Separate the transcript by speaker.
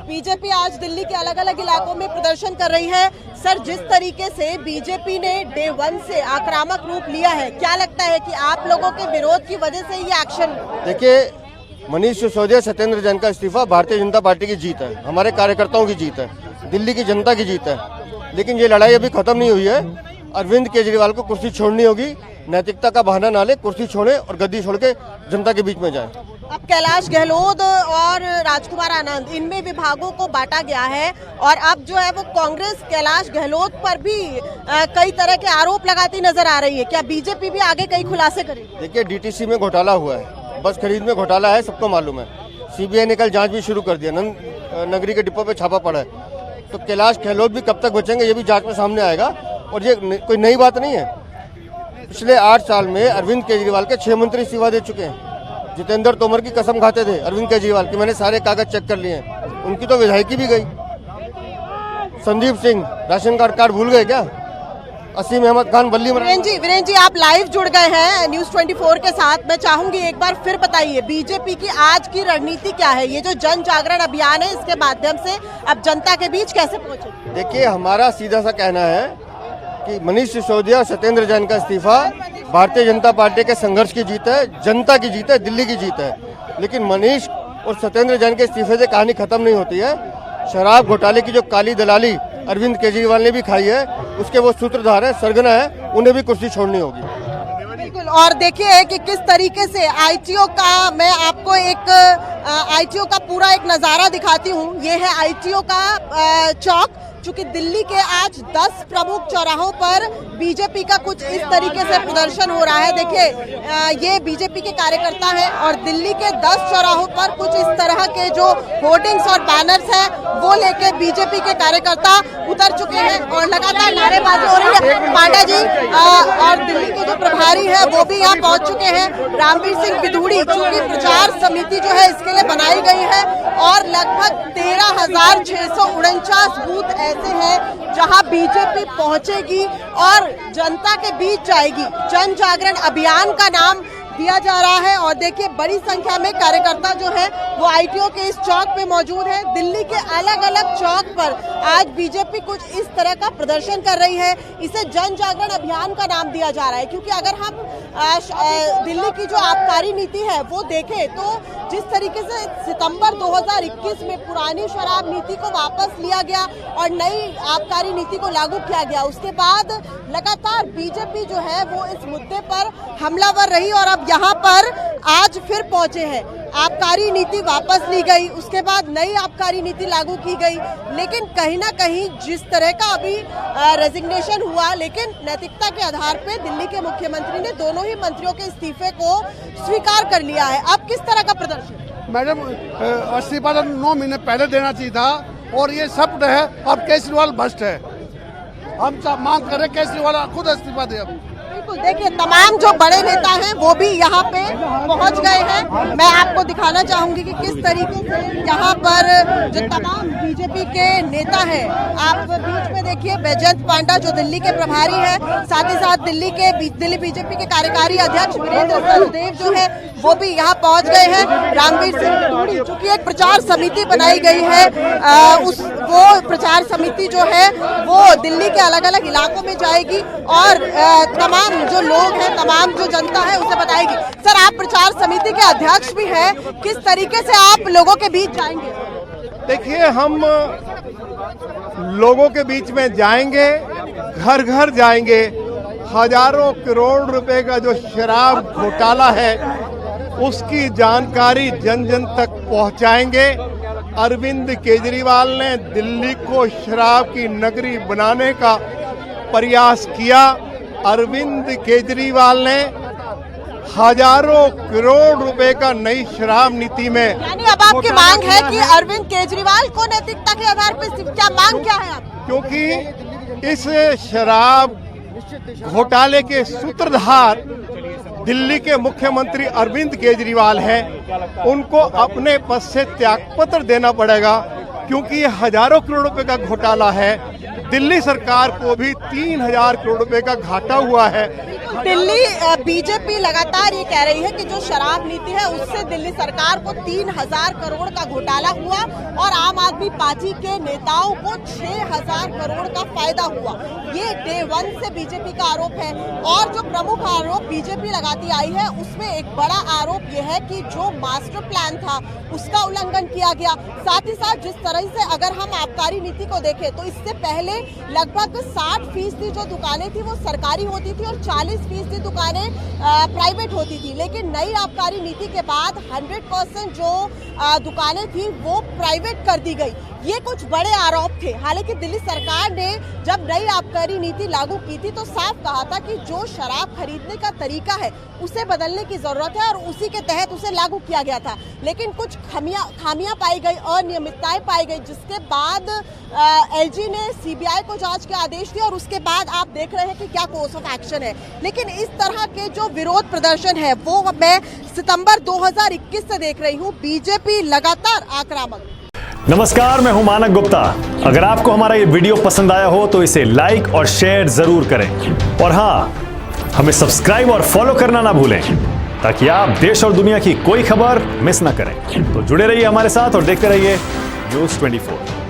Speaker 1: BJP आज दिल्ली के अलग अलग इलाकों में प्रदर्शन कर रही है। सर, जिस तरीके से बीजेपी ने डे 1 से आक्रामक रूप लिया है, क्या लगता है कि आप लोगों के विरोध की वजह से ये एक्शन?
Speaker 2: देखिए, मनीष सिसोदिया, सत्येंद्र जैन का इस्तीफा भारतीय जनता पार्टी की जीत है, हमारे कार्यकर्ताओं की जीत है, दिल्ली की जनता की जीत है। लेकिन ये लड़ाई अभी खत्म नहीं हुई है। अरविंद केजरीवाल को कुर्सी छोड़नी होगी। नैतिकता का बहाना ना ले, कुर्सी छोड़े और गद्दी छोड़ के जनता के बीच में जाए।
Speaker 1: अब कैलाश गहलोत और राजकुमार आनंद, इनमें विभागों को बांटा गया है और अब जो है वो कांग्रेस कैलाश गहलोत पर भी कई तरह के आरोप लगाती नजर आ रही है। क्या बीजेपी भी आगे कई खुलासे करेगी? देखिए,
Speaker 2: डीटीसी में घोटाला हुआ है, बस खरीद में घोटाला है, सबको मालूम है। सीबीआई ने कल जांच भी शुरू कर दिया, नगरी के डिपो पे छापा पड़ा है। तो कैलाश गहलोत भी कब तक बचेंगे, ये भी जांच में सामने आएगा। और ये कोई नई बात नहीं है। पिछले 8 साल में अरविंद केजरीवाल के 6 मंत्री इस्तीफा दे चुके हैं। जितेंद्र तोमर की कसम खाते थे अरविंद केजरीवाल की, मैंने सारे कागज चेक कर लिए हैं, उनकी तो विधायकी भी गई। संदीप सिंह राशन कार्ड भूल गए क्या? असीम अहमद खान बल्ली।
Speaker 1: वीरेंद्र जी, आप लाइव जुड़ गए हैं न्यूज़ 24 के साथ। मैं चाहूंगी एक बार फिर बताइए, बीजेपी की आज की रणनीति क्या है? ये जो जन जागरण अभियान है, इसके माध्यम से अब जनता के बीच कैसे पहुंचे?
Speaker 2: देखिए, हमारा सीधा सा कहना है कि मनीष सिसोदिया और सत्येंद्र जैन का इस्तीफा भारतीय जनता पार्टी के संघर्ष की जीत है, जनता की जीत है, दिल्ली की जीत है। लेकिन मनीष और सत्येंद्र जैन के इस्तीफे से कहानी खत्म नहीं होती है। शराब घोटाले की जो काली दलाली अरविंद केजरीवाल ने भी खाई है, उसके वो सूत्रधार है, सरगना है, उन्हें भी कुर्सी छोड़नी होगी।
Speaker 1: बिल्कुल। और देखिए कि किस तरीके से आईटीओ का, मैं आपको एक आईटीओ का पूरा एक नज़ारा दिखाती हूँ। ये है आईटीओ का चौक। चूंकि दिल्ली के आज 10 प्रमुख चौराहों पर बीजेपी का कुछ इस तरीके से प्रदर्शन हो रहा है। देखिए, ये बीजेपी के कार्यकर्ता हैं और दिल्ली के 10 चौराहों पर कुछ इस तरह के जो होर्डिंग्स और बैनर्स हैं, वो लेके बीजेपी के कार्यकर्ता उतर चुके हैं और लगातार नारेबाजी हो रही है। पांडा जी और दिल्ली के जो प्रभारी है वो भी यहाँ पहुंच चुके हैं। रामवीर सिंह बिधूड़ी, चूंकि प्रचार समिति जो है इसके लिए बनाई गई है और लगभग 13,649 बूथ ऐसे हैं जहां बीजेपी पहुंचेगी और जनता के बीच जाएगी। जन जागरण अभियान का नाम दिया जा रहा है और देखिए, बड़ी संख्या में कार्यकर्ता जो है वो आईटीओ के इस चौक पे मौजूद है। दिल्ली के अलग अलग चौक पर आज बीजेपी कुछ इस तरह का प्रदर्शन कर रही है। इसे जन जागरण अभियान का नाम दिया जा रहा है क्योंकि अगर हम दिल्ली की जो आबकारी नीति है वो देखें तो जिस तरीके से सितंबर 2021 में पुरानी शराब नीति को वापस लिया गया और नई आबकारी नीति को लागू किया गया, उसके बाद लगातार बीजेपी जो है वो इस मुद्दे पर हमलावर रही और अब यहाँ पर आज फिर पहुंचे हैं। आबकारी नीति वापस ली गई, उसके बाद नई आबकारी नीति लागू की गई, लेकिन कहीं ना कहीं जिस तरह का अभी रेजिग्नेशन हुआ, लेकिन नैतिकता के आधार पे दिल्ली के मुख्यमंत्री ने दोनों ही मंत्रियों के इस्तीफे को स्वीकार कर लिया है। अब किस तरह का प्रदर्शन?
Speaker 3: मैडम, इस्तीफा 9 महीने पहले देना चाहिए था और ये सब है। अब केजरीवाल भ्रष्ट है। हम मांग करें केजरीवाल खुद इस्तीफा दे। अब
Speaker 1: बिल्कुल, देखिए, तमाम जो बड़े नेता हैं वो भी यहाँ पे पहुँच गए हैं। मैं आपको दिखाना चाहूंगी कि किस तरीके से यहाँ पर जो तमाम बीजेपी के नेता हैं, आप बीच में देखिए बैजयंत पांडा जो दिल्ली के प्रभारी हैं, साथ ही साथ दिल्ली बीजेपी के कार्यकारी अध्यक्ष वीरेंद्र सचदेव जो है वो भी यहाँ पहुँच गए हैं। रामवीर सिंह बिधूड़ी, चूंकि एक प्रचार समिति बनाई गई है, वो प्रचार समिति जो है वो दिल्ली के अलग अलग इलाकों में जाएगी और तमाम जो लोग हैं, तमाम जो जनता है उसे बताएगी। सर, आप प्रचार समिति के अध्यक्ष भी हैं, किस तरीके से आप लोगों के बीच जाएंगे?
Speaker 4: देखिए, हम लोगों के बीच में जाएंगे, घर घर जाएंगे। हजारों करोड़ रुपए का जो शराब घोटाला है उसकी जानकारी जन जन तक पहुंचाएंगे। अरविंद केजरीवाल ने दिल्ली को शराब की नगरी बनाने का प्रयास किया। अरविंद केजरीवाल ने हजारों करोड़ रुपए का नई शराब नीति में,
Speaker 1: यानी अब आपकी मांग है कि अरविंद केजरीवाल को नैतिकता के आधार पर, क्या मांग क्या है आप?
Speaker 4: क्योंकि इस शराब घोटाले के सूत्रधार दिल्ली के मुख्यमंत्री अरविंद केजरीवाल हैं। उनको अपने पद से त्यागपत्र देना पड़ेगा क्योंकि ये हजारों करोड़ रुपए का घोटाला है। दिल्ली सरकार को भी 3,000 करोड़ रुपए का घाटा हुआ है।
Speaker 1: दिल्ली बीजेपी लगातार ये कह रही है कि जो शराब नीति है उससे दिल्ली सरकार को 3000 करोड़ का घोटाला हुआ और आम आदमी पार्टी के नेताओं को 6000 करोड़ का फायदा हुआ। ये डे 1 से बीजेपी का आरोप है। और जो प्रमुख आरोप बीजेपी लगाती आई है उसमें एक बड़ा आरोप ये है कि जो मास्टर प्लान था उसका उल्लंघन किया गया। साथ ही साथ जिस तरह से अगर हम आबकारी नीति को देखें तो इससे पहले लगभग 60% जो दुकानें थी वो सरकारी होती थी और 40% दुकानें प्राइवेट होती थी, लेकिन नई आबकारी नीति के बाद 100% जो दुकानें थी वो प्राइवेट कर दी गई। ये कुछ बड़े आरोप थे। हालांकि दिल्ली सरकार ने जब नई आबकारी नीति लागू की थी तो साफ कहा था कि जो शराब खरीदने का तरीका है उसे बदलने की जरूरत है और उसी के तहत उसे लागू किया गया था। लेकिन कुछ खामियां पाई गई, अनियमितताएं पाई गई, जिसके बाद एलजी ने सीबीआई को जांच के आदेश दिए और उसके बाद आप देख रहे हैं कि क्या कोर्स ऑफ एक्शन है। लेकिन इस तरह के जो विरोध प्रदर्शन है वो मैं सितंबर 2021 से देख रही हूँ। बीजेपी लगातार आक्रामक।
Speaker 5: नमस्कार, मैं हूं मानक गुप्ता। अगर आपको हमारा ये वीडियो पसंद आया हो तो इसे लाइक और शेयर जरूर करें और हाँ, हमें सब्सक्राइब और फॉलो करना ना भूलें ताकि आप देश और दुनिया की कोई खबर मिस ना करें। तो जुड़े रहिए हमारे साथ और देखते रहिए न्यूज़ 24।